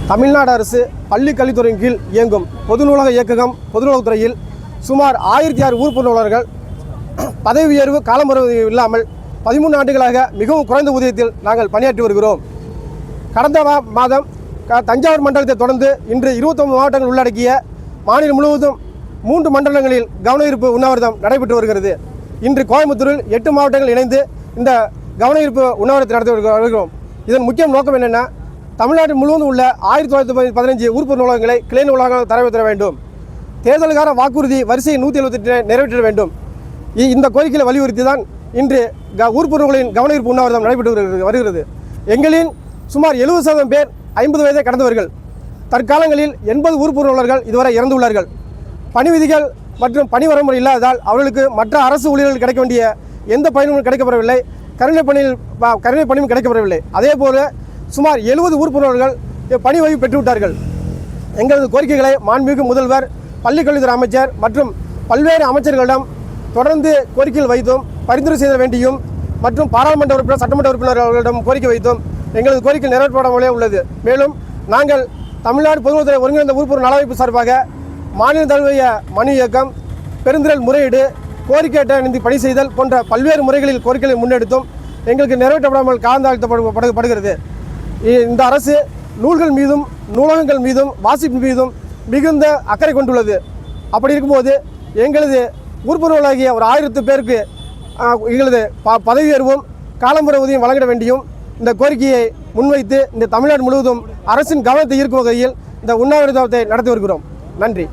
தமிழ்நாடு அரசு பள்ளி கல்வித்துறையின் கீழ் இயங்கும் பொது நூலக இயக்ககம் பொது நூலகத்துறையில் சுமார் 1006 உறுப்பு நூலகர்கள் பதவி உயர்வு காலமுறை இல்லாமல் 13 ஆண்டுகளாக மிகவும் குறைந்த ஊதியத்தில் நாங்கள் பணியாற்றி வருகிறோம். கடந்த மாதம் தஞ்சாவூர் மண்டலத்தை தொடர்ந்து இன்று 29 மாவட்டங்கள் உள்ளடக்கிய மாநிலம் முழுவதும் 3 மண்டலங்களில் கவனஈர்ப்பு உண்ணாவிரதம் நடைபெற்று வருகிறது. இன்று கோயம்புத்தூரில் 8 மாவட்டங்கள் இணைந்து இந்த கவனஈர்ப்பு உண்ணாவிரதத்தை நடத்தி வருகிறோம். இதன் முக்கிய நோக்கம் என்னென்னா, தமிழ்நாடு முழுவதும் உள்ள 1915 உறுப்பு நூலகங்களை கிளை நூலகங்கள் தர வேண்டும். தேர்தலுக்கான வாக்குறுதி வரிசை 178 நிறைவேற்ற வேண்டும். இந்த கோரிக்கையை வலியுறுத்தி தான் இன்று உறுப்பு நூல்களின் கவனஈர்ப்பு உண்ணாவிரதம் நடைபெற்று வருகிறது. எங்களின் சுமார் 70% பேர் 50 வயதை கடந்தவர்கள். தற்காலங்களில் 80 உறுப்பு நூலகர்கள் இதுவரை இறந்துள்ளார்கள். பணி விதிகள் மற்றும் பணி வரமுறை இல்லாததால் அவர்களுக்கு மற்ற அரசு ஊழியர்கள் கிடைக்க வேண்டிய எந்த பயனும் கிடைக்கப்படவில்லை. கருணை பணியும் கிடைக்கப்படவில்லை. அதேபோல சுமார் 70 உறுப்பு நூலகர்கள் பணி ஓய்வு பெற்றுவிட்டார்கள். எங்களது கோரிக்கைகளை மாண்புமிகு முதல்வர், பள்ளிக்கல்வித்துறை அமைச்சர் மற்றும் பல்வேறு அமைச்சர்களிடம் தொடர்ந்து கோரிக்கைகள் வைத்தும் பரிந்துரை செய்ய வேண்டியும் மற்றும் பாராளுமன்ற உறுப்பினர், சட்டமன்ற உறுப்பினர்களிடம் கோரிக்கை வைத்தும் எங்களது கோரிக்கை நிறைவேற்றப்படாமலே உள்ளது. மேலும் நாங்கள் தமிழ்நாடு பொதுநூலகத்துறை ஒருங்கிணைந்த உறுப்பு நலவைப்பு சார்பாக மாநில தழுவிய மனு இயக்கம், பெருந்திரள் முறையீடு, கோரிக்கை அட்டை பணி செய்தல் போன்ற பல்வேறு முறைகளில் கோரிக்கைகளை முன்னெடுத்தும் எங்களுக்கு நிறைவேற்றப்படாமல் காலந்தாழ்த்தப்படுகிறது. இந்த அரசு நூல்கள் மீதும் நூலகங்கள் மீதும் வாசிப்பு மீதும் மிகுந்த அக்கறை கொண்டுள்ளது. அப்படி இருக்கும்போது எங்களது உறுப்பு நூலாகிய ஒரு 1000 பேருக்கு எங்களது பதவி உயர்வும் காலமுறை ஊதியம் வழங்கிட வேண்டியும் இந்த கோரிக்கையை முன்வைத்து இந்த தமிழ்நாடு முழுவதும் அரசின் கவனத்தை ஈர்க்கும் வகையில் இந்த உண்ணாவிரதத்தை நடத்தி வருகிறோம். நன்றி.